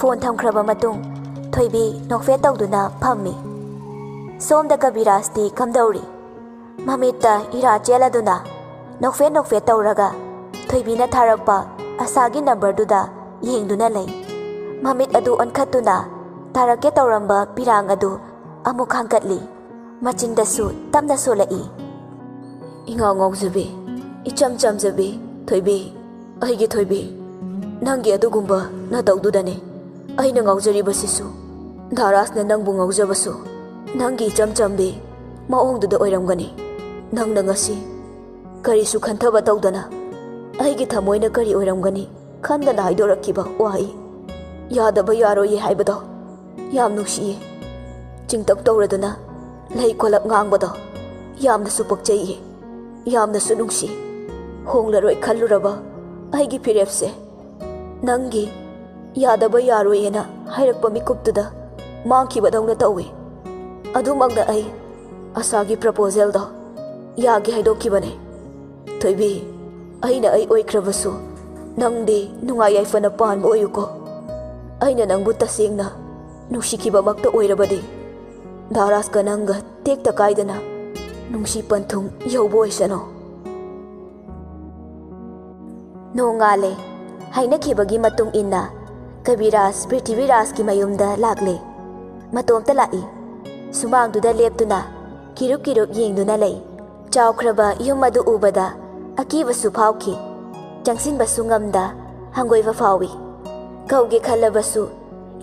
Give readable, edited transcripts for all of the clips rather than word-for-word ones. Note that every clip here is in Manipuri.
फोन थमख्रबा मतुंग थोइबी नोकफे तौदुना फम्मी सोमदा कबीराजती कमदौरी ममिता इरा चेलादुना नोकफे तौरगा थोइबीना थारक्पा आसागी नंबरदुदा येंगदुना लई ममित अदु अनखतुना तारके तौरंबा पिरांग अदु अमुक हांकतली मचिंदसु तमना सोलई इंगा ngौजबी इचम चमजबी थोइबी अहिगी थोइबी नंगी अदुगुंबा न तौदुदने अहिना ngौजरिबसिसु धारासना नंगबु ngौजबसु नंगी इचम चमबी मओंगदुदा ओइरमगनी नंगना ngasi करिसु खंथबा तौदना अहिगी थमोइना करि ओइरमगनी खंदना हाइदोरक्किबा वाई यादबा यारोये हाइबदो याम नुक्सिये चिंतक तौरदुना लई खोलक ngangbado यामनसु पक्चैये यामनसु नुक्सी होंगलरोय खल्लुरबा अहिगी फिरेपसे नंगी यादबा यारोयेना हाइरक्पा मिकुप्तुदा मांखिबदौना तौवे अदुमगना अई आसागी प्रपोजल दो यागे हाइदोक्किबने थोइबी अहिना अई ओइख्रबसु नंगदे नुंगाय याइफना पानबो ओयुको अहिना नंगबु तसेंगना नुक्सिखिबमक्ता ओइरबदे धारास का नंग तेक्ता कायदना नुंसी पंथुंग यौबो ओइसनो नोंगाले हाइनखिबगी मतुंग इन्ना कबीराज पृथ्वीराज की मयुमदा लागले मतोमता लाई सुमांगदुदा लेप्तुना किरुक येंगदुना लई चावख्रबा युम अदु उबदा अकीबसु फावखि चंगसिनबसु ngamda हंगोइबा फावी कौगे खल्लबसु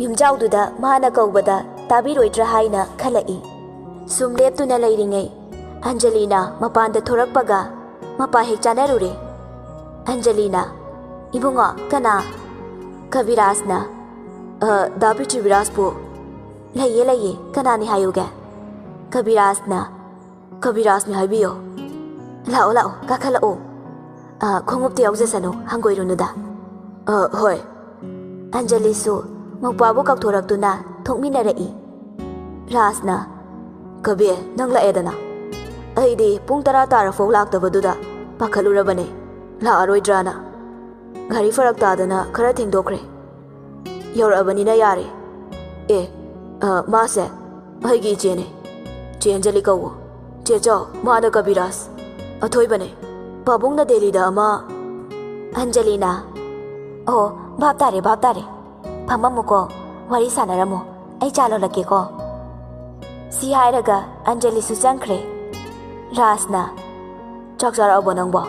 युमजाउदुदा माना कौबदा ताबिरोइद्रा हाइना खलई सुम लेप्तुना लैरिङै अंजलिना मपानदा थोरक्पगा मपा हेक चानरुरे अंजलिना इबुंगा कना कबीराजना दा पृथ्वीराजपु लैये कनानि हायुगे कबीराजने हाइबियो लाओ काखलाओ खोंगुप्ते याउजसनो हंगोइरुनुदा होय अंजलिसु मौपाबु कौथोरक्तुना थोकमिनरई राजना कबे नंग लाएदना अइदि पुंग 10 तारफौ लाक्तबदुदा पाखलुरबने लाअरोइद्राना गारी फरक तादना खरा थेंदोख्रे यौरबनिना यारे ए मासे अहिगी चेने चे अंजलि कौ चे चौ मादा कबीराज अथोइबने पाबुंगना देलीदा अमा अंजलिना ओ भाप तारे फममुको वारी सानरमो आई चालो लकेको सी हाइरगा अंजलि सुचंख्रे रासना चकचारबो नंगबो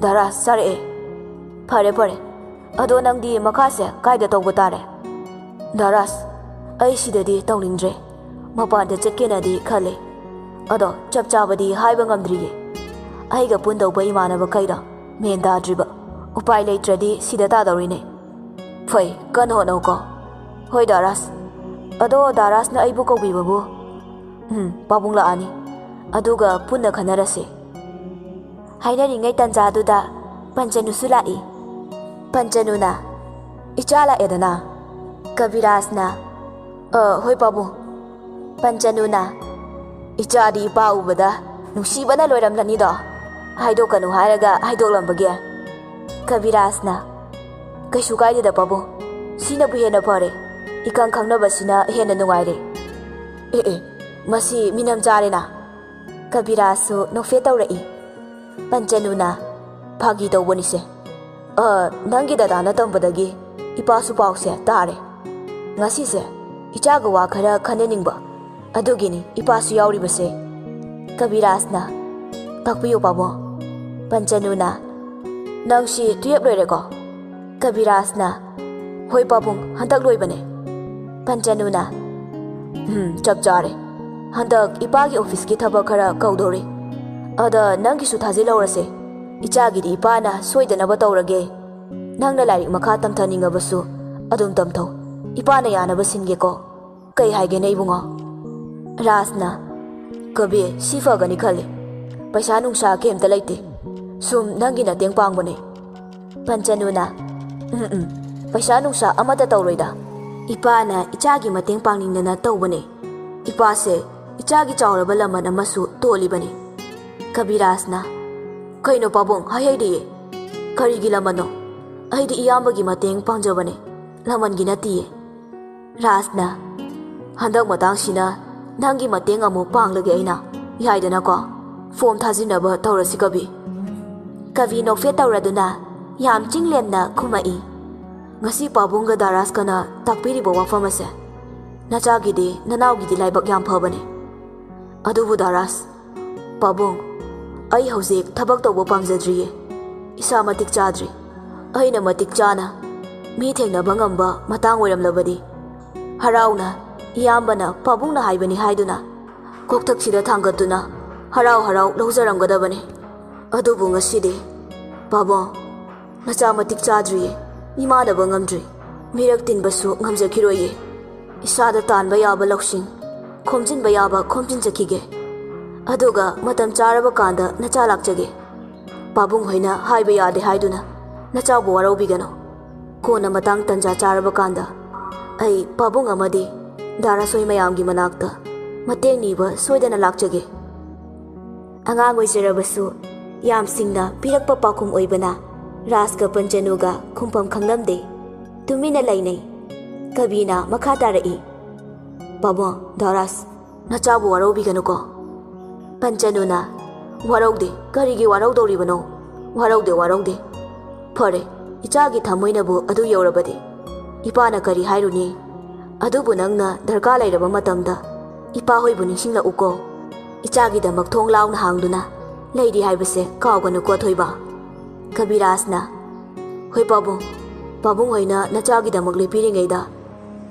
दारास सारे फरे अदो नंगदी मखासे कायदा तौबो तारे दारास आई सिददी तौनिंद्रे मपानदा चक्केनदी खले अदो चपचाबदी हाइबा ngamdriye आइगा पुंदौबा इमानबा कैदा मेन दाद्रिबा उपाय लेट्रदी सिदा तादौरिने फै कन होनौको होय दारास अदो दारासना आइबु कौबिबबु पाबुंग लाआनी अदुगा पुन्ना खनरसे हाइनरिङै तन्जादुदा पंचनुसु लाई पंचनुना इचाला एदना कबीराजना होय पाबुंग पंचनुना इचादी पाउबदा नुसीबना लोइरमलनिदो हाइदोकनु हायरगा हाइदोकलंबगे कबीराजना कैसु कायदेदा पाबुंग सिनबु हेना फरे इकंग खंगनबसिना हेना नुंगाइरे ए मसी मिनम चारेना कबीरासु नोफे तौरई पंचनुना फागी तौबनिसे नंगी दादाना तंबदगी इपासु पाउसे तारे ngasiसे इचागा वा खरा खनेनिंगबा अदुगिनी इपासु याउरिबसे कबीराजना ताकपियो पाबो पंचनुना नंगसी तुयेब लोइरेको कबीराजना होय पाबुंग हंतक लोइबने पंचनुना चप चारे हंतक इपागी ऑफिस की थबक खरा कौदोरे अदा नंगिसु थाजिलौरसे इचागिदी इपाना सोइदनबा तौरगे नंगना लाइरिक मखा तमथनिंगबसु अदुम तमथौ इपाना यानबा सिनगेको कै हाइगे नैबुंगो राजना कबे सिफगनी खले पैसा नुंसा केमता लेते सुम नंगी नतेंग पांगबने पंचनुना पैसा नुंसा अमता तौरोइदा इपाना इचागी मतेंग पांगनिंगना तौबने इपासे इचागी चावरबा लमन अमसु तोलिबने कबीराजना कैनो पाबुंग हायैदिये करिगी लमनो अहिदी इयामबगी मतेंग पांजबने ꯂꯃꯟꯒꯤ ꯅꯠꯇꯤꯌꯦ ꯔꯥꯖꯅ ꯍꯟꯗꯛ ꯃꯇꯥꯡꯁꯤꯅ ꯅꯪꯒꯤ ꯃꯇꯦꯡ ꯑꯃꯨꯛ ꯄꯥꯡꯂꯒꯦ ꯑꯩꯅ ꯌꯥꯏꯗꯅꯀꯣ ꯐꯣꯝ ꯊꯥꯖꯤꯟꯅꯕ ꯇꯧꯔꯁꯤ ꯀꯕꯤ ꯀꯕꯤ ꯅꯣꯛꯐꯦꯠ ꯇꯧꯔꯗꯨꯅ ꯌꯥꯝ ꯆꯤꯡꯂꯦꯝꯅ ꯈꯨꯝꯃꯛꯏ ngasi pabungga daras kana takpiribo wafam ase nachagidi nanaugidi laibak yam phabane adubu daras pabung ai hojik thabak tawbo pamjadriye isa matik chadri aina matik chana mi thengna bangamba matang oiramlabadi harauna iyambana pabungna haibani haiduna kokthak sida thangatuna harau harau lawjaramgadabane adubu ngasidi pabung nacha matik chadriye इमानब ngamdri mirak tinbasu ngamjakiroye isada tanba yaba laksing khomjinba yaba khomjin jakige aduga matam charaba kanda nacha lakjage pabung hoina haiba yade haiduna nacha bo warobigano kona matang tanja charaba kanda ai pabung amadi dara soi mayamgi manakta mateng niba soidana lakjage angang oiserabasu yam singna pirakpa pakum oibana राजका पंचनुगा खुंफम खंगलमदे तुमिना लाइनै कबीना मखा तारई बाबा दारास नचाबु वारौबिगनुको पंचनुना वारौदे करिगी वारौदौरिबनो वारौदे फरे इचागी थमोइनबु अदु यौरबदे इपाना करी हाइरुनी अदुबु नंगना दरकार लैरबा मतमदा इपा होइबु निसिंगला उको इचागी दमक थोंग लाउना हांगदुना लैदी हाइबसे कावगनुको थोइबा कबीरासना होय पाबुंग पाबुंग होइना नचागिदमक लेपिरिङैदा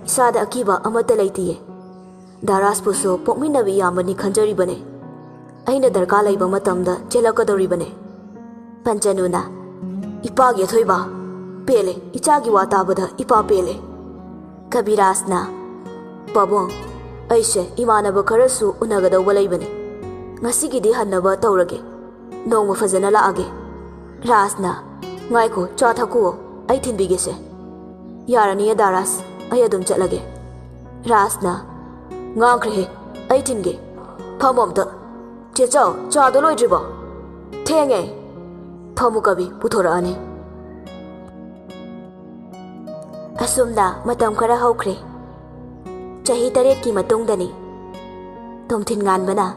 इसादा अकिबा अमता लैतिये दारासपुसो पोकमिनबि यामनि खंजरिबने अइना दरकार लैबा मतमदा चेलकदौरिबने पंचनुना इपागे थोइबा पेले इचागी वाताबदा इपा पेले कबीरासना पाबुंग ऐसे इमानब खरसु उनगदौबा लैबने ngasiगidi हन्नबा तौरगे नोंग फजना लागे राजना ngaiko cha thakuo ai thinbige se yarani daras ai adum chalage rasna ngangkhre ai thinge phamomta che chao cha do loi dribo thenge phamu kabi puthora ani asumna matam khara haukhre chahi taret ki matung dani tomthin ngan bana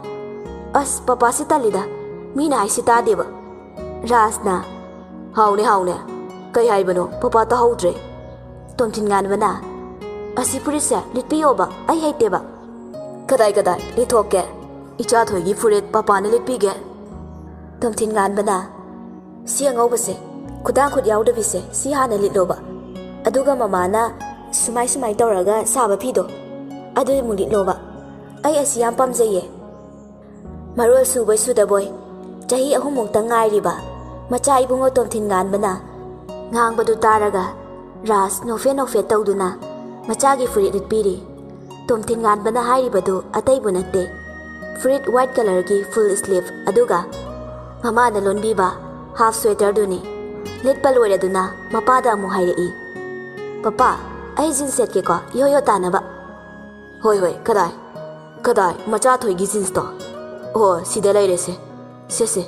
as papa sitalida mina ai sita deba राजना हाउने कई हाइबनो पपा तहौद्रे तोमथिन गानबना असि फुरितसे लिटपियोबा आई हैतेबा कदाई लिथोके इचा थोइगी फुरित पपाने लिटपिगे तोमथिन गानबना सि अंगौबसे खुदां खुद याउदबिसे सि हाना लिटलोबा अदुगा ममाना सुमाई तौरगा साबा फिदो अदु मु लिटलोबा आई असि याम पामजैये मरोल सुबै सुदबोय चाही अहुमुक्ता ngairiba macha ibungo tomthin ganbana ngangbadu taraga ras nofe tawduna macha gi fruit litpiri tomthin ganbana hairibadu atai bunatte fruit white color gi full sleeve aduga mama na lonbiba half sweater duni litpal oiraduna mapada mu hairei papa ai jeans set ke ko yo tanaba hoi kadai macha thoi gi jeans to oh sida lairese से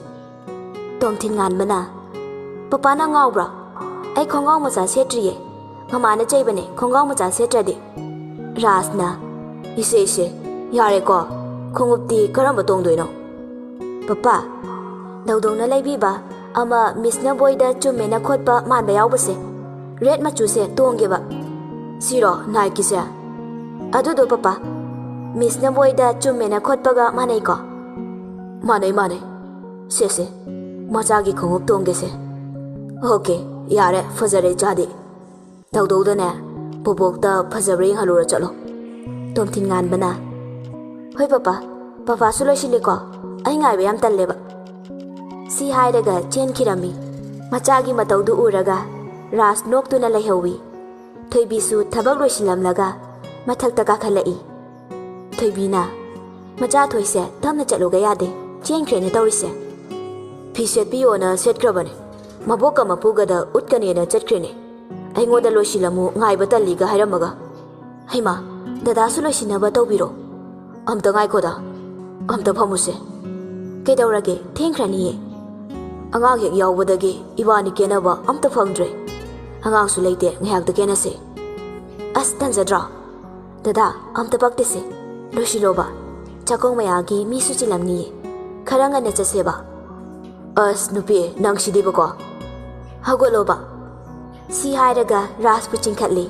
तोमथिन गानबना पपा ना गाउब्रा आई खोंगाव मचा सेट्रिये ममाना चैबने खोंगाव मचा सेट्रदे राजना इसे यारे को खोंगुप्ती करम तोंगदोइनो पपा दौदौना लैबिबा अमा मिसना बोयदा चुमेना खोटपा मानबा यावबसे रेड मचू से तोंगेबा सिरो नाइकी से अदुदो पपा मिसना बोयदा चुमेना खोटपागा मानैको मानै से मचागी खोंगुप तोंगे से ओके यारे फजरे चादे दौदौदने बोबोक्ता फजबरे हलुरा चलो तोमथिन गानबना होय पपा सुलोसिलेको आई ngaइबे याम तल्लेबा सी हाइरगा चेनखिरमी मचागी मतौदु उरगा रास नोक्तुना लैहौवी थोइबीसु थबक लोइसिलमलगा मथक्ता काखलई थोइबीना मचा थोइसे तमना चलोगा यादे चेनख्रेने तौरिसे फी सेटपियोना सेटख्रबने मबोका मपुगदा उटकनेना चटख्रेने अइंगोदा लोइसिलमु ngaइबा तल्लीगा हाइरमगा हैमा दादासु लोइसिनबा तौबिरो अमता ngaइखोदा अमता फमुसे कैदौरगे थेंख्रनिये अगांग हेक यावबदगे इबानी केनबा अमता फंगद्रे अगांगसु लेते ngayak केनसे ꯑꯁ ꯇꯟꯖꯗ꯭ꯔꯣ ꯗꯗꯥ ꯑꯝꯇ ꯄꯛꯇꯦꯁꯦ ꯂꯣꯏꯁꯤꯜꯂꯣꯕ ꯆꯥꯛꯀꯧ ꯃꯌꯥꯒꯤ ꯃꯤꯁꯨ ꯆꯤꯜꯂꯝꯅꯤꯌꯦ ꯈꯔ ꯉꯟꯅ ꯆꯠꯁꯦꯕ ꯑꯁ ꯅꯨꯄꯤ ꯅꯪꯁꯤꯗꯤꯕꯀꯣ ꯍꯧꯒꯠꯂꯣꯕ ꯁꯤ ꯍꯥꯏꯔꯒ ꯔꯥꯖꯄꯨ ꯆꯤꯡꯈꯠꯂꯤ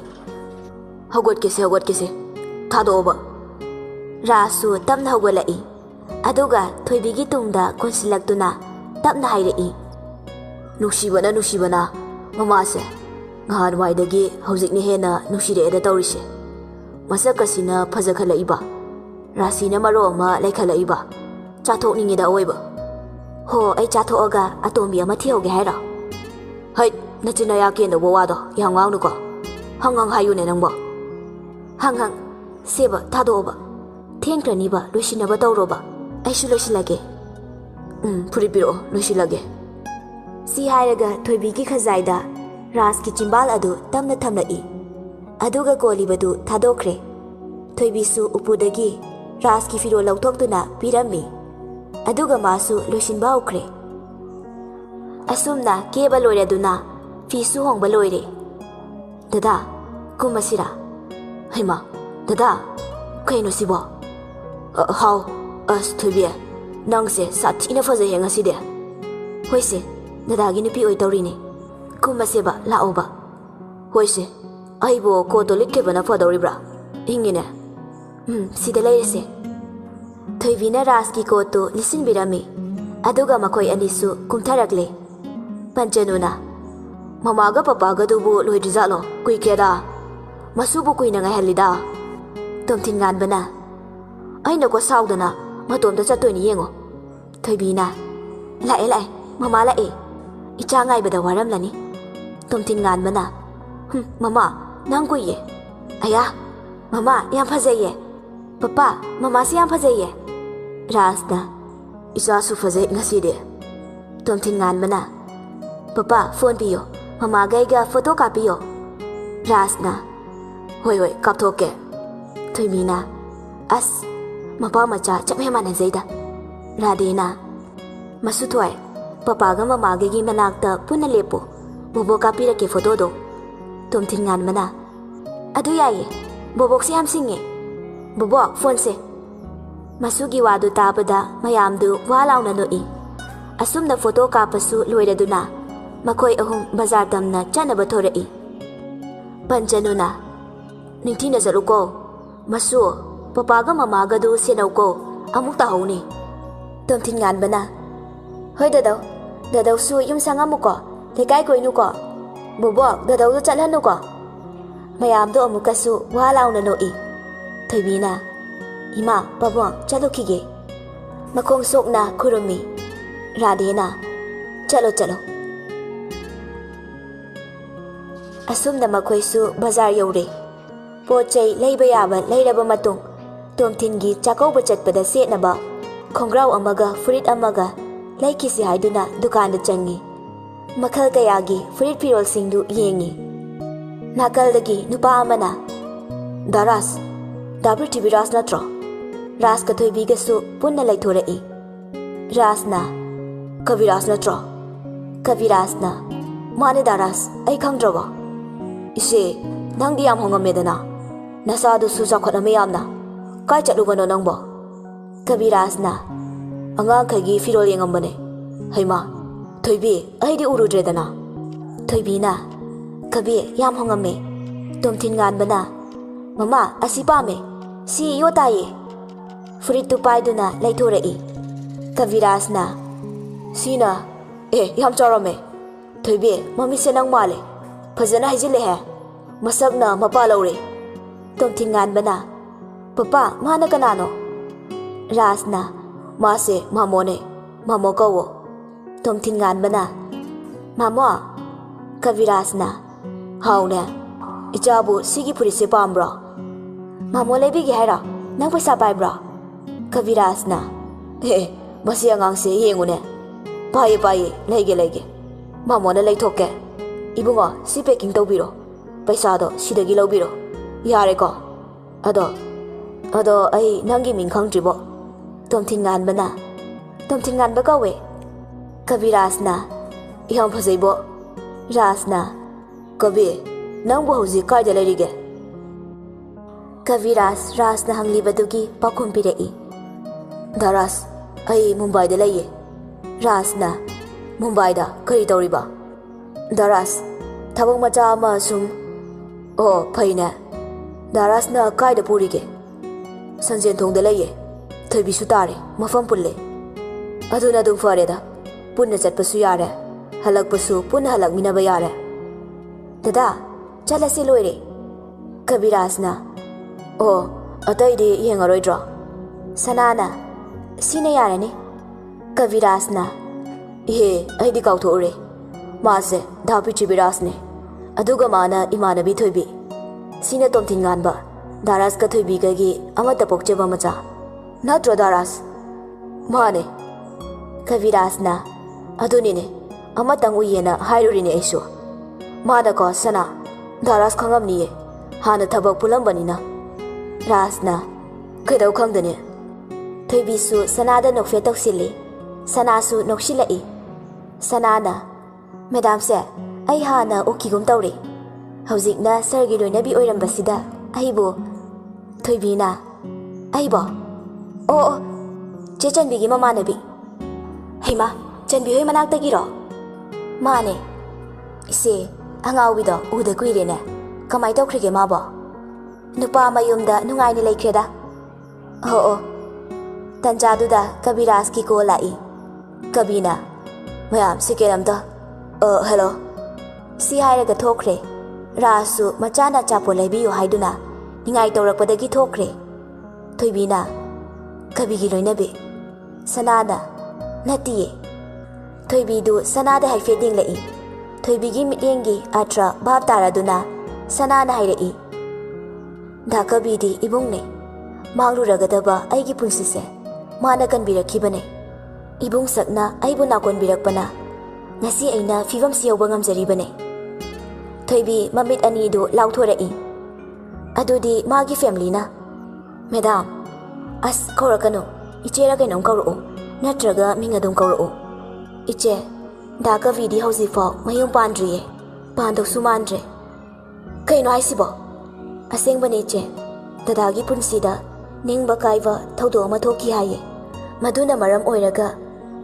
ꯍꯧꯒꯠꯀꯦꯁꯦ ꯊꯥꯗꯣꯛꯑꯣꯕ ꯔꯥꯖꯁꯨ ꯇꯞꯅ ꯍꯧꯒꯠꯂꯛꯏ ꯑꯗꯨꯒ ꯊꯣꯏꯕꯤꯒꯤ ꯇꯨꯡꯗ ꯀꯣꯟꯁꯤꯜꯂꯛꯇꯨꯅ ꯇꯞꯅ ꯍꯥꯏꯔꯛꯏ ꯅꯨꯡꯁꯤꯕꯅ ꯃꯃꯥꯁꯦ ꯅꯍꯥꯟꯋꯥꯏꯗꯒꯤ ꯍꯧꯖꯤꯛꯅ ꯍꯦꯟꯅ ꯅꯨꯡꯁꯤꯔꯛꯑꯦꯗ ꯇꯧꯔꯤꯁꯦ ꯃꯁꯛꯀꯁꯤꯅ ꯐꯖꯈꯠꯂꯛꯏꯕ ꯔꯥꯁꯤꯅ ꯃꯔꯣ ꯑꯃ ꯂꯩꯈꯠꯂꯛꯏꯕ ꯆꯥꯊꯣꯛꯅꯤꯡꯉꯤꯗ ꯑꯣꯏꯕ ꯍꯣ ꯑꯩ ꯆꯥꯊꯣꯛꯑꯒ ꯑꯇꯣꯝꯕꯤ ꯑꯃ ꯊꯤꯍꯧꯒꯦ ꯍꯥꯏꯔꯣ ꯍꯩꯠ ꯅꯆꯤꯟ ꯅꯌꯥ ꯀꯦꯟꯗꯧꯕ ꯋꯥꯗꯣ ꯌꯥꯝ ꯉꯥꯡꯅꯨꯀꯣ ꯍꯪ ꯍꯥꯏꯌꯨꯅꯦ ꯅꯪꯕꯣ ꯍꯪ ꯁꯦꯕ ꯊꯥꯗꯣꯛꯑꯣꯕ ꯊꯦꯡꯈ꯭ꯔꯅꯤꯕ ꯂꯣꯏꯁꯤꯟꯅꯕ ꯇꯧꯔꯣꯕ ꯑꯩꯁꯨ ꯂꯣꯏꯁꯤꯜꯂꯒꯦ ꯐꯨꯔꯤꯠ ꯄꯤꯔꯛꯑꯣ ꯂꯣꯏꯁꯤꯜꯂꯒꯦ ꯁꯤ ꯍꯥꯏꯔꯒ ꯊꯣꯏꯕꯤꯒꯤ ꯈꯖꯥꯏꯗ ꯔꯥꯖꯀꯤ ꯆꯤꯝꯕꯥꯜ ꯑꯗꯨ ꯇꯞꯅ ꯊꯝꯂꯛꯏ ꯑꯗꯨꯒ ꯀꯣꯜꯂꯤꯕꯗꯨ ꯊꯥꯗꯣꯛꯈ꯭ꯔꯦ ꯊꯣꯏꯕꯤꯁꯨ ꯎꯄꯨꯗꯒꯤ ꯔꯥꯖꯀꯤ ꯐꯤꯔꯣꯜ ꯂꯧꯊꯣꯛꯇꯨꯅ ꯄꯤꯔꯝꯃꯤ ꯑꯗꯨꯒ ꯃꯥꯁꯨ ꯂꯣꯏꯁꯤꯟꯕ ꯍꯧꯈ꯭ꯔꯦ ꯑꯁꯨꯝꯅ ꯀꯦꯕ ꯂꯣꯏꯔꯗꯨꯅ ꯐꯤꯁꯨ ꯍꯣꯡꯕ ꯂꯣꯏꯔꯦ ꯗꯗꯥ ꯀꯨꯝꯃꯁꯤꯔꯥ ꯍꯩꯃꯥ ꯗꯗꯥ ꯀꯩꯅꯣ ꯁꯤꯕꯣ ꯍꯥꯎ ꯑꯁ ꯊꯣꯏꯕꯤ ꯅꯪꯁꯦ ꯁꯥꯊꯤꯅ ꯐꯖꯩꯍꯦ ꯉꯁꯤꯗꯤ ꯍꯣꯏꯁꯦ ꯗꯗꯥꯒꯤ ꯅꯨꯄꯤ ꯑꯣꯏꯗꯧꯔꯤꯅꯦ ꯀꯨꯝꯃꯁꯦꯕ ꯂꯥꯛꯑꯣꯕ ꯍꯣꯏꯁꯦ ꯑꯩꯕꯨ ꯀꯣꯠꯇꯣ ꯂꯤꯠꯈꯤꯕꯅ ꯐꯗꯧꯔꯤꯕ꯭ꯔꯥ ꯏꯪꯉꯤꯅꯦ ꯁꯤꯗ ꯂꯩꯔꯁꯦ ꯊꯣꯏꯕꯤꯅ ꯔꯥꯖꯀꯤ ꯀꯣꯠꯇꯨ ꯂꯤꯠꯁꯤꯟꯕꯤꯔꯝꯃꯤ ꯑꯗꯨꯒ ꯃꯈꯣꯏ ꯑꯅꯤꯁꯨ ꯀꯨꯝꯊꯔꯛꯂꯦ ꯄꯟꯆꯅꯨꯅ ꯃꯃꯥꯒ ꯄꯄꯥꯒꯗꯨꯕꯨ ꯂꯣꯏꯗ꯭ꯔꯤꯖꯥꯠꯂꯣ ꯀꯨꯏꯈ꯭ꯔꯦꯗ ꯃꯁꯨꯕꯨ ꯀꯨꯏꯅ ꯉꯥꯏꯍꯜꯂꯤꯗ ꯇꯣꯝꯊꯤꯟꯉꯥꯟꯕꯅ ꯑꯩꯅꯀꯣ ꯁꯥꯎꯗꯅ ꯃꯇꯣꯝꯇ ꯆꯠꯇꯣꯏꯅꯤ ꯌꯦꯡꯉꯣ ꯊꯣꯏꯕꯤꯅ ꯂꯥꯛꯑꯦ ꯃꯃꯥ ꯂꯥꯛꯑꯦ ꯏꯆꯥ ꯉꯥꯏꯕꯗ ꯋꯥꯔꯝꯂꯅꯤ ꯇꯣꯝꯊꯤꯟꯉꯥꯟꯕꯅ ꯃꯃꯥ ꯅꯪ ꯀꯨꯏꯌꯦ ꯑꯌꯥ ꯃꯃꯥ ꯌꯥꯝ ꯐꯖꯩꯌꯦ ꯄꯄꯥ ꯃꯃꯥꯁꯤ ꯌꯥꯝ ꯐꯖꯩꯌꯦ ꯔꯥꯖꯅ ꯏꯆꯥꯁꯨ ꯐꯖꯩ ꯉꯁꯤꯗꯤ ꯇꯣꯝꯊꯤꯟꯉꯥꯟꯕꯅ ꯄꯄꯥ ꯐꯣꯟ ꯄꯤꯌꯣ ꯃꯃꯥꯒ ꯑꯩꯒ ꯐꯣꯇꯣ ꯀꯥꯞꯄꯤꯌꯣ ꯔꯥꯖꯅ ꯍꯣꯏ ꯀꯥꯞꯊꯣꯛꯀꯦ ꯊꯣꯏꯕꯤꯅ ꯑꯁ ꯃꯄꯥ ꯃꯆꯥ ꯆꯞ ꯍꯦꯛ ꯃꯥꯟꯅꯖꯩꯗ ꯔꯥꯙꯦꯅ ꯃꯁꯨꯊꯣꯏ ꯄꯄꯥꯒ ꯃꯃꯥꯒꯒꯤ ꯃꯅꯥꯛꯇ ꯄꯨꯟꯅ ꯂꯦꯞꯄꯣ ꯕꯣꯕꯣꯛ ꯀꯥꯞꯄꯤꯔꯛꯀꯦ ꯐꯣꯇꯣꯗꯣ ꯇꯣꯝꯊꯤꯟꯉꯥꯟꯕꯅ ꯑꯗꯨ ꯌꯥꯏꯌꯦ ꯕꯣꯕꯣꯛꯁꯦ ꯌꯥꯝ ꯁꯤꯡꯉꯦ ꯕꯣꯕꯣꯛ ꯐꯣꯟꯁꯦ ꯃꯁꯨꯒꯤ ꯋꯥꯗꯨ ꯇꯥꯕꯗ ꯃꯌꯥꯝꯗꯨ ꯋꯥ ꯂꯥꯎꯅ ꯅꯣꯛꯏ ꯑꯁꯨꯝꯅ ꯐꯣꯇꯣ ꯀꯥꯞꯄꯁꯨ ꯂꯣꯏꯔꯗꯨꯅ ꯃꯈꯣꯏ ꯑꯍꯨꯝ ꯕꯖꯥꯔ ꯇꯝꯅ ꯆꯠꯅꯕ ꯊꯣꯔꯛꯏ ꯄꯟꯆꯅꯨꯅ ꯅꯤꯡꯊꯤꯅ ꯆꯠꯂꯨꯀꯣ ꯃꯁꯨ ꯄꯄꯥꯒ ꯃꯃꯥꯒꯗꯨ ꯁꯦꯟꯅꯧꯀꯣ ꯑꯃꯨꯛ ꯇꯥꯍꯧꯅꯤ ꯇꯣꯝꯊꯤꯟꯉꯥꯟꯕꯅ ꯍꯣꯏ ꯗꯗꯧꯁꯨ ꯌꯨꯝ ꯁꯪꯉꯝꯃꯨꯀꯣ ꯂꯩꯀꯥꯏ ꯀꯣꯏꯅꯨꯀꯣ ꯕꯣꯕꯣꯛ ꯗꯗꯧꯗꯨ ꯆꯠꯍꯟꯅꯨꯀꯣ ꯃꯌꯥꯝꯗꯣ ꯑꯃꯨꯛꯀꯁꯨ ꯋꯥ ꯂꯥꯎꯅ ꯅꯣꯛꯏ ꯊꯣꯏꯕꯤꯅ ꯏꯃꯥ ꯄꯥꯕꯨꯡ ꯆꯠꯂꯨꯈꯤꯒꯦ ꯃꯈꯣꯡ ꯁꯣꯛꯅ ꯈꯨꯔꯨꯝꯃꯤ ꯔꯥꯙꯦꯅ ꯆꯠꯂꯣ ꯑꯁꯨꯝꯅ ꯃꯈꯣꯏꯁꯨ ꯕꯖꯥꯔ ꯌꯧꯔꯦ ꯄꯣꯠ ꯆꯩ ꯂꯩꯕ ꯌꯥꯕ ꯂꯩꯔꯕ ꯃꯇꯨꯡ ꯇꯣꯝꯊꯤꯟꯒꯤ ꯆꯥꯛꯀꯧꯕ ꯆꯠꯄꯗ ꯁꯦꯠꯅꯕ ꯈꯣꯡꯒ꯭ꯔꯥꯎ ꯑꯃꯒ ꯐꯨꯔꯤꯠ ꯑꯃꯒ ꯂꯩꯈꯤꯁꯤ ꯍꯥꯏꯗꯨꯅ ꯗꯨꯀꯥꯟꯗ ꯆꯪꯉꯤ ꯃꯈꯜ ꯀꯌꯥꯒꯤ ꯐꯨꯔꯤꯠ ꯐꯤꯔꯣꯜꯁꯤꯡꯗꯨ ꯌꯦꯡꯉꯤ ꯅꯥꯀꯜꯗꯒꯤ ꯅꯨꯄꯥ ꯑꯃꯅ ꯗꯥꯔꯥꯖ ꯗꯥ ꯄ꯭ꯔꯤꯊꯤꯕꯤꯔꯥꯖ ꯅꯠꯇ꯭ꯔꯣ ꯔꯥꯖꯀ ꯊꯣꯏꯕꯤꯒꯁꯨ ꯄꯨꯟꯅ ꯂꯩꯊꯣꯔꯛꯏ ꯔꯥꯖꯅ ꯀꯕꯤꯔꯥꯖ ꯅꯠꯇ꯭ꯔꯣ ꯀꯕꯤꯔꯥꯖꯅ ꯃꯥꯅꯦ ꯗꯥꯔꯥꯖ ꯑꯩ ꯈꯪꯗ꯭ꯔꯕꯣ ꯏꯆꯦ ꯅꯪꯗꯤ ꯌꯥꯝ ꯍꯣꯡꯉꯝꯃꯦꯗꯅ ꯅꯆꯥꯗꯨꯁꯨ ꯆꯥꯎꯈꯠꯂꯝꯃꯦ ꯌꯥꯝꯅ ꯀꯥꯏ ꯆꯠꯂꯨꯕꯅꯣ ꯅꯪꯕꯣ ꯀꯕꯤꯔꯥꯖꯅ ꯑꯉꯥꯡꯈꯩꯒꯤ ꯐꯤꯔꯣꯜ ꯌꯦꯡꯉꯝꯕꯅꯦ ꯍꯩꯃꯥ ꯊꯣꯏꯕꯤ ꯑꯩꯗꯤ ꯎꯔꯨꯗ꯭ꯔꯦꯗꯅ ꯊꯣꯏꯕꯤꯅ ꯀꯕꯤ ꯌꯥꯝ ꯍꯣꯡꯉꯝꯃꯦ ꯇꯣꯝꯊꯤꯟꯉꯥꯟꯕꯅ ꯃꯃꯥ ꯑꯁꯤ ꯄꯥꯝꯃꯦ ꯁꯤ ꯌꯣ ꯇꯥꯏꯌꯦ ꯐꯨꯔꯤꯠꯇꯨ ꯄꯥꯏꯗꯨꯅ ꯂꯩꯊꯣꯔꯛꯏ ꯀꯕꯤꯔꯥꯖꯅ ꯁꯤꯅ ꯌꯥꯝ ꯆꯥꯎꯔꯝꯃꯦ ꯊꯣꯏꯕꯤ ꯃꯃꯤꯠꯁꯦ ꯅꯪ ꯃꯥꯜꯂꯦ ꯐꯖꯅ ꯍꯩꯖꯤꯜꯂꯦꯍꯦ ꯃꯁꯛꯅ ꯃꯄꯥ ꯂꯧꯔꯦ ꯇꯣꯝꯊꯤꯟꯉꯥꯟꯕꯅ ꯄꯄꯥ ꯃꯥꯅ ꯀꯅꯥꯅꯣ ꯔꯥꯖꯅ ꯃꯥꯁꯦ ꯃꯥꯃꯣꯅꯦ ꯃꯥꯃꯣ ꯀꯧꯋꯣ ꯇꯣꯝꯊꯤꯟꯉꯥꯟꯕꯅ ꯃꯥꯃꯣ ꯀꯕꯤꯔꯥꯖꯅ ꯍꯥꯎꯅꯦ ꯏꯆꯥꯕꯨ ꯁꯤꯒꯤ ꯐꯨꯔꯤꯠꯁꯦ ꯄꯥꯝꯕ꯭ꯔꯣ ꯃꯥꯃꯣ ꯂꯩꯕꯤꯒꯦ ꯍꯥꯏꯔꯣ ꯅꯪ ꯄꯩꯁꯥ ꯄꯥꯏꯕ꯭ꯔꯣ ꯀꯕꯤꯔꯥꯖꯅ ꯃꯁꯤ ꯑꯉꯥꯡꯁꯦ ꯌꯦꯡꯉꯨꯅꯦ ꯄꯥꯏꯌꯦ ꯂꯩꯒꯦ ꯃꯥꯃꯣꯅ ꯂꯩꯊꯣꯛꯀꯦ 이붕어 ꯁꯤ ꯄꯦꯛꯀꯤꯡ ꯇꯧꯕꯤꯔꯣ ꯄꯩꯁꯥꯗꯣ ꯁꯤꯗꯒꯤ ꯂꯧꯕꯤꯔꯣ ꯌꯥꯔꯦꯀꯣ ꯑꯗꯣ ꯑꯩ ꯅꯪꯒꯤ ꯃꯤꯡ ꯈꯪꯗ꯭ꯔꯤꯕꯣ ꯇꯣꯝꯊꯤꯟꯉꯥꯟꯕ ꯀꯧꯋꯦ ꯀꯕꯤꯔꯥꯖꯅ ꯌꯥꯝ ꯐꯖꯩꯕꯣ ꯔꯥꯖꯅ ꯀꯕꯤ ꯅꯪꯕꯨ ꯍꯧꯖꯤꯛ ꯀꯥꯏꯗ ꯂꯩꯔꯤꯒꯦ Kaviraj Rajna hanglibadugꯤ pakhum pirei. Daraj, ai Mumbai da laiye. Rajna, Mumbai da kari tauriba. Daraj, thabak macha ama sum. Oh, phaine. Daraj na kai da purige. Sanjen thong da laiye. Thoibi su tare, mafam pulle. Aduna dum fare da. Punna chatpasu yare. Halakpasu punna halakminaba yare. Dada, chalasi loire. Kaviraj na. Oh, ataidi yengaroidra. Sanana, sine yarani. Kaviraj na. Ihe, aidi kautore. Maase, dhapi chibiraj ne. Aduga mana imanabi thoibi. Sine tomthingan ba. Daraj ka thoibi gagi amata pokcheba macha. Natro Daraj. Mane. Kaviraj na. Adunine. Amatang uyena hairurine aisu. Mana ko sana. Daraj khangamniye. Hana thabak pulambanina. Rajna. Kaidau khangdane. Thoibisu sanada nokfe toksili. Sanasu noksilai. Sanana. Madam se. Ai hana okigum tauri. Haujikna sargi loinabi oirambasida. Aibu. Thoibina. Aibo. Oh, che Chanbigi mamanabi. Heima, Chanbi hoi manaktagiro. Mane. Ise, angawido uda kuirene. Kamai tawkrige mabo. Nupa mayumda nungaini laikreda. Oh. Tanjaduda Kaviraj ki ko lai. Kabina. Mayam sikeramda. Hello. Si hairaga thokre. Rasu machana chapo laibiyo haiduna. Ningai tawrakpadagi thokre. Thoibina. Kabigi loinabi. Sanada. Natiye. Thoibidu sanada haifeding lai. Thoibigi mityengi atra bhab taraduna. Sanana hairei. Da kabidi ibungne. Manglu ragadaba aigi punsise. Mana kanbirakibane. Ibung sakna aibu nakon birakpana. Ngasi aina fivam siyawba ngamjaribane. Thoibi mamit anidu lauthorei. Adudi magi family na. Madam. As kaurakano. Ichera kainom kauroo. Natraga mingadum kauroo. Iche. Da kabidi hausifo mayung pandriye. Pandok sumandre. Kaino haisibo. Asengbane iche. Dadagi punsida ningba kaiva thaudo ama thoki haye. Maduna maram oiraga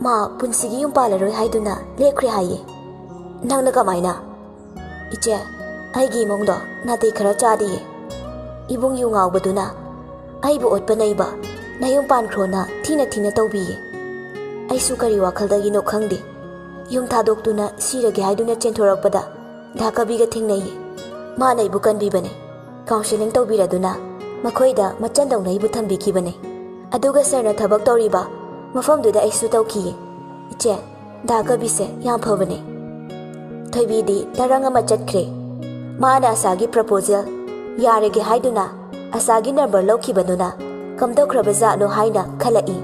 ma punsigi yum palaroi haiduna lekhre haye. Nangna kamaina. Iche. Aigi mongdo natei khara chadiye. Ibung yu ngawbaduna. Aibu otpanaiba. Nayum pankrona thina tawbiye. Aisu kari wakaldagino khangde. Yum thadoktuna sirage haiduna chenthorappada dhakabiga thingnaye. Mana ibu kanbibane. Counseling tawbiraduna makhoida machandongnaibu thambikibane. Aduga sarna thabak tawriba mafamduda aisu tawkiye. Iche dhakabise yam phabane. Thoibidi taranga machatkre. Mana asagi proposal yarege haiduna asagi number laukibaduna kamdokrabaza no haina khalai.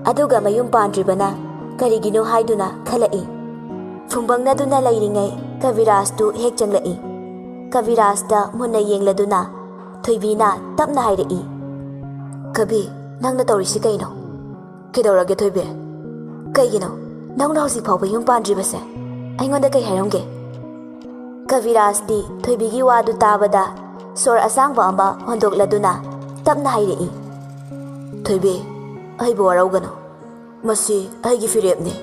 Aduga mayum pandribana karigino haiduna khalai. Fumbangna duna lairingai Kaviraj tu hek changlai. Kaviraj da munna yengladuna Thoibina tapna hairei. Kabi nangna tawrisi kaino. Kidawrage Thoibe. Kaigino nangna hausi phawba yum pandribase. Aingonda kai hairamge. Kaviraj di Thoibigi wadu tabada sor asangba amba hondokladuna tapna hairei. Thoibe, aibu waraugano. Masi aigi firepne.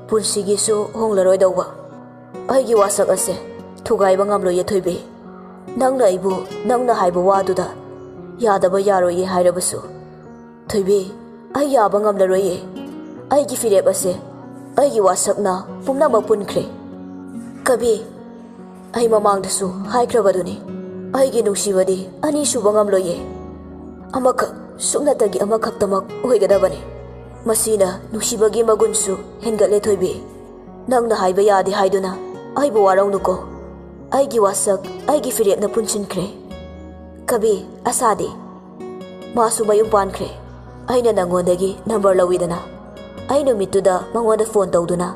Punsigi su honglaroi dawba. Aigi wasak ase thugaiba ngamloye Thoibe. Nangna aibu nangna haiba waduda yadaba yaroye hairabasu. Thoibe, ai yaba ngamlaroye. Aigi firep ase aigi wasakna pumnamak punkhre. Kabi, ai mamangdasu haikrabaduni. Aigi nungsibadi ani suba ngamloye. Amakak suknatagi amakaktamak oigadabane. Masina nungsibagi magunsu hengatle Thoibe. Nangna haiba yadi haiduna aibu waraunuko. Aigi wasak aigi firepna punchinkre. Kabi asadi. Masu mayum pankre. Aina nangondagi number lawidana. Aina mituda mangonda phone tawduna.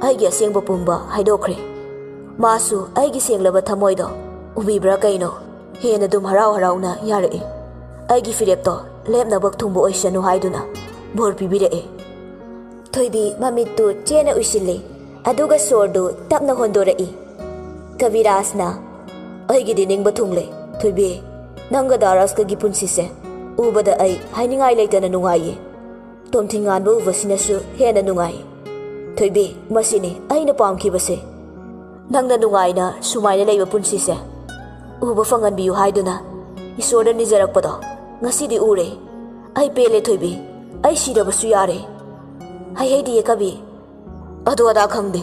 Aigi asengba pumba haidokre. Masu aigi senglaba thamoido ubibra kaino. Hena dum harauna yarei. Aigi firepto lepnabak thumbu oisanu haiduna bor pibirei. Thoibi mamitu chena usilli. Aduga sordu tapna hondorei. Kavirajna aigi diningba thungle. Thoibe ꯅꯪꯒ ꯗꯥꯔꯥꯁꯀꯒꯤ ꯄꯨꯟꯁꯤꯁꯦ ꯎꯕꯗ ꯑꯩ ꯍꯥꯏꯅꯤꯡꯉꯥꯏ ꯂꯩꯇꯅ ꯅꯨꯡꯉꯥꯏꯌꯦ ꯇꯣꯝꯊꯤꯟ ꯉꯥꯟꯕ ꯎꯕꯁꯤꯅꯁꯨ ꯍꯦꯟꯅ ꯅꯨꯡꯉꯥꯏ ꯊꯣꯏꯕꯤ ꯃꯁꯤꯅꯤ ꯑꯩꯅ ꯄꯥꯝꯈꯤꯕꯁꯦ ꯅꯪꯅ ꯅꯨꯡꯉꯥꯏꯅ ꯁꯨꯃꯥꯏꯅ ꯂꯩꯕ ꯄꯨꯟꯁꯤꯁꯦ ꯎꯕ ꯐꯪꯍꯟꯕꯤꯌꯨ ꯍꯥꯏꯗꯨꯅ ꯏꯁꯣꯔꯗ ꯅꯤꯖꯔꯛꯄꯗꯣ ꯉꯁꯤꯗꯤ ꯎꯔꯦ ꯑꯩ ꯄꯦꯜꯂꯦ ꯊꯣꯏꯕꯤ ꯑꯩ ꯁꯤꯔꯕꯁꯨ ꯌꯥꯔꯦ ꯍꯩꯍꯩꯗꯤꯌꯦ ꯀꯕꯤ ꯑꯗꯨ ꯑꯗꯥ ꯈꯪꯗꯦ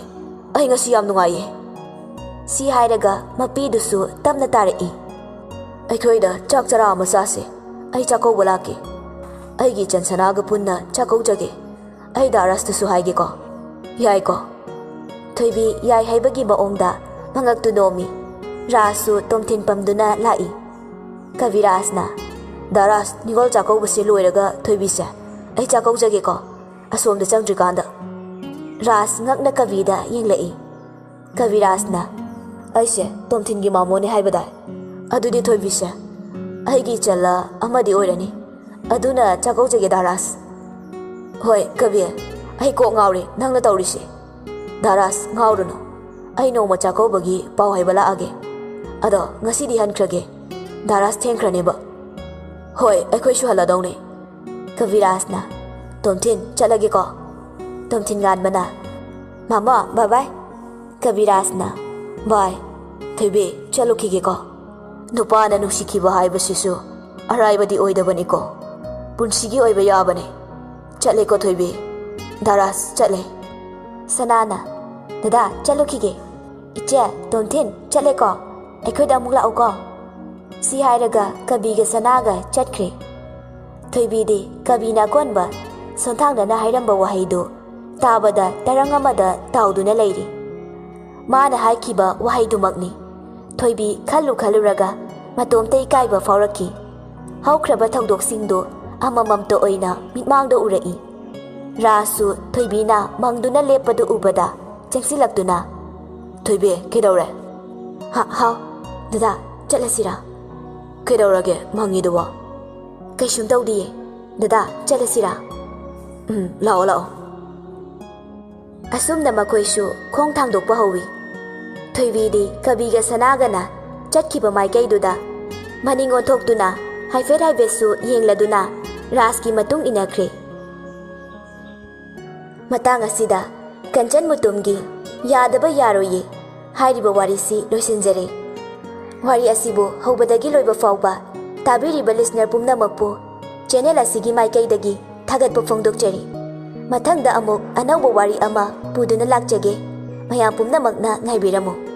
ꯑꯩ ꯉꯁꯤ ꯌꯥꯝ ꯅꯨꯡꯉꯥꯏꯌꯦ ꯁꯤ ꯍꯥꯏꯔꯒ ꯃꯄꯤꯗꯨꯁꯨ ꯇꯞꯅ ꯇꯥꯔꯛꯏ ꯑꯩꯈꯣꯏꯗ ꯆꯥꯛ ꯆꯔꯥ ꯑꯃ ꯆꯥꯁꯦ ꯑꯩ ꯆꯥꯛꯀꯧꯕ ꯂꯥꯛꯀꯦ ꯑꯩꯒꯤ ꯆꯟꯁꯅꯥꯒ ꯄꯨꯟꯅ ꯆꯥꯛꯀꯧꯖꯒꯦ ꯑꯩ ꯗꯥꯔꯥꯁꯇꯁꯨ ꯍꯥꯏꯒꯦꯀꯣ ꯌꯥꯏꯀꯣ ꯊꯣꯏꯕꯤ ꯌꯥꯏ ꯍꯥꯏꯕꯒꯤ ꯃꯑꯣꯡꯗ ꯃꯉꯛꯇꯨ ꯅꯣꯝꯃꯤ ꯔꯥꯖꯁꯨ ꯇꯣꯝꯊꯤꯟ ꯄꯝꯗꯨꯅ ꯂꯥꯛꯏ ꯀꯕꯤꯔꯥꯖꯅ ꯗꯥꯔꯥꯁ ꯅꯤꯉꯣꯜ ꯆꯥꯛꯀꯧꯕꯁꯦ ꯂꯣꯏꯔꯒ ꯊꯣꯏꯕꯤꯁꯦ ꯑꯩ ꯆꯥꯛꯀꯧꯖꯒꯦꯀꯣ ꯑꯁꯣꯝꯗ ꯆꯪꯗ꯭ꯔꯤꯀꯥꯟꯗ ꯔꯥꯖ ꯉꯛꯅ ꯀꯕꯤꯗ ꯌꯦꯡꯂꯛꯏ ꯀꯕꯤꯔꯥꯖꯅ ꯑꯩꯁꯦ ꯇꯣꯝꯊꯤꯟꯒꯤ ꯃꯥꯃꯣꯅꯦ ꯍꯥꯏꯕꯗꯥꯏ ꯑꯗꯨꯗꯤ ꯊꯣꯏꯕꯤꯁꯦ ꯑꯩꯒꯤ ꯏꯆꯜꯂ ꯑꯃꯗꯤ ꯑꯣꯏꯔꯅꯤ ꯑꯗꯨꯅ ꯆꯥꯛꯀꯧꯖꯒꯦ ꯗꯥꯔꯥꯁ ꯍꯣꯏ ꯀꯕꯤ ꯑꯩ ꯀꯣꯛ ꯉꯥꯎꯔꯦ ꯅꯪꯅ ꯇꯧꯔꯤꯁꯦ ꯗꯥꯔꯥꯁ ꯉꯥꯎꯔꯨꯅꯨ ꯑꯩ ꯅꯣꯡꯃ ꯆꯥꯛꯀꯧꯕꯒꯤ ꯄꯥꯎ ꯍꯥꯏꯕ ꯂꯥꯛꯑꯒꯦ ꯑꯗꯣ ꯉꯁꯤꯗꯤ ꯍꯟꯈ꯭ꯔꯒꯦ ꯗꯥꯔꯥꯁ ꯊꯦꯡꯈ꯭ꯔꯅꯦꯕ ꯍꯣꯏ ꯑꯩꯈꯣꯏꯁꯨ ꯍꯜꯂꯗꯧꯅꯦ ꯀꯕꯤꯔꯥꯖꯅ ꯇꯣꯝꯊꯤꯟ ꯆꯠꯂꯒꯦꯀꯣ ꯇꯣꯝꯊꯤꯟ ꯉꯥꯟꯕꯅ ꯃꯥꯃꯥ ꯕꯥꯏ ꯕꯥꯏ ꯀꯕꯤꯔꯥꯖꯅ ꯕꯥꯏ ꯊꯣꯏꯕꯤ ꯆꯠꯂꯨꯈꯤꯒꯦꯀꯣ ꯅꯨꯄꯥꯅ ꯅꯨꯡꯁꯤꯈꯤꯕ ꯍꯥꯏꯕꯁꯤꯁꯨ ꯑꯔꯥꯏꯕꯗꯤ ꯑꯣꯏꯗꯕꯅꯤꯀꯣ ꯄꯨꯟꯁꯤꯒꯤ ꯑꯣꯏꯕ ꯌꯥꯕꯅꯦ ꯆꯠꯂꯦꯀꯣ ꯊꯣꯏꯕꯤ ꯗꯥꯔꯥꯁ ꯆꯠꯂꯦ ꯁꯅꯥꯅ ꯗꯗꯥ ꯆꯠꯂꯨꯈꯤꯒꯦ ꯏꯆꯦ ꯇꯣꯝꯊꯤꯟ ꯆꯠꯂꯦꯀꯣ ꯑꯩꯈꯣꯏꯗ ꯑꯃꯨꯛ ꯂꯥꯛꯎꯀꯣ ꯁꯤ ꯍꯥꯏꯔꯒ ꯀꯕꯤꯒ ꯁꯅꯥꯒ ꯆꯠꯈ꯭ꯔꯦ ꯊꯣꯏꯕꯤꯗꯤ ꯀꯕꯤꯅ ꯑꯀꯣꯟꯕ ꯁꯣꯟꯊꯥꯡꯅꯅ ꯍꯥꯏꯔꯝꯕ ꯋꯥꯍꯩꯗꯨ ꯇꯥꯕꯗ ꯇꯔꯪ ꯑꯃꯗ ꯇꯥꯎꯗꯨꯅ ꯂꯩꯔꯤ ꯃꯥꯅ ꯍꯥꯏꯈꯤꯕ ꯋꯥꯍꯩꯗꯨꯃꯛꯅꯤ ꯊꯣꯏꯕꯤ ꯈꯜꯂꯨꯔꯒ ꯃꯇꯣꯝꯇ ꯏꯀꯥꯏꯕ ꯐꯥꯎꯔꯛꯈꯤ ꯍꯧꯈ꯭ꯔꯕ ꯊꯧꯗꯣꯛꯁꯤꯡꯗꯨ ꯑꯃꯃꯝꯇ ꯑꯣꯏꯅ ꯃꯤꯠꯃꯥꯡꯗ ꯎꯔꯛꯏ ꯔꯥꯖꯁꯨ ꯊꯣꯏꯕꯤꯅ ꯃꯪꯗꯨꯅ ꯂꯦꯞꯄꯗꯨ ꯎꯕꯗ ꯆꯪꯁꯤꯜꯂꯛꯇꯨꯅ ꯊꯣꯏꯕꯤ ꯀꯩꯗꯧꯔꯦ ꯍꯥꯎ ꯗꯗꯥ ꯆꯠꯂꯁꯤꯔꯥ ꯀꯩꯗꯧꯔꯒꯦ ꯃꯪꯉꯤꯗꯨꯕꯣ ꯀꯩꯁꯨꯝ ꯇꯧꯗꯤꯌꯦ ꯗꯗꯥ ꯆꯠꯂꯁꯤꯔꯥ ꯂꯥꯛꯑꯣ ꯂꯥꯛꯑꯣ ꯑꯁꯨꯝꯅ ꯃꯈꯣꯏꯁꯨ ꯈꯣꯡ ꯊꯥꯡꯗꯣꯛꯄ ꯍꯧꯋꯤ ꯊꯣꯏꯕꯤꯗꯤ ꯀꯕꯤꯒ ꯁꯅꯥꯒꯅ ꯆꯠꯈꯤꯕ ꯃꯥꯏꯀꯩꯗꯨꯗ ꯃꯅꯤꯡ ꯑꯣꯟꯊꯣꯛꯇꯨꯅ ꯍꯥꯏꯐꯦꯠꯁꯨ ꯌꯦꯡꯂꯗꯨꯅ ꯔꯥꯖꯀꯤ ꯃꯇꯨꯡ ꯏꯟꯅꯈ꯭ꯔꯦ ꯃꯇꯥꯡ ꯑꯁꯤꯗ ꯀꯟꯆꯟ ꯃꯨꯇꯨꯝꯒꯤ ꯌꯥꯗꯕ ꯌꯥꯔꯣꯏꯌꯦ ꯍꯥꯏꯔꯤꯕ ꯋꯥꯔꯤꯁꯤ ꯂꯣꯏꯁꯤꯟꯖꯔꯦ ꯋꯥꯔꯤ ꯑꯁꯤꯕꯨ ꯍꯧꯕꯗꯒꯤ ꯂꯣꯏꯕ ꯐꯥꯎꯕ ꯇꯥꯕꯤꯔꯤꯕ ꯂꯤꯁꯅꯔ ꯄꯨꯝꯅꯃꯛꯄꯨ ꯆꯦꯅꯦꯜ ꯑꯁꯤꯒꯤ ꯃꯥꯏꯀꯩꯗꯒꯤ ꯊꯥꯒꯠꯄ ꯐꯣꯡꯗꯣꯛꯆꯔꯤ ꯃꯊꯪꯗ ꯑꯃꯨꯛ ꯑꯅꯧꯕ ꯋꯥꯔꯤ ꯑꯃ ꯄꯨꯗꯨꯅ ꯂꯥꯛꯆꯒꯦ ꯃꯌꯥꯝ ꯄꯨꯝꯅꯃꯛꯅ ꯉꯥꯏꯕꯤꯔꯝꯃꯨ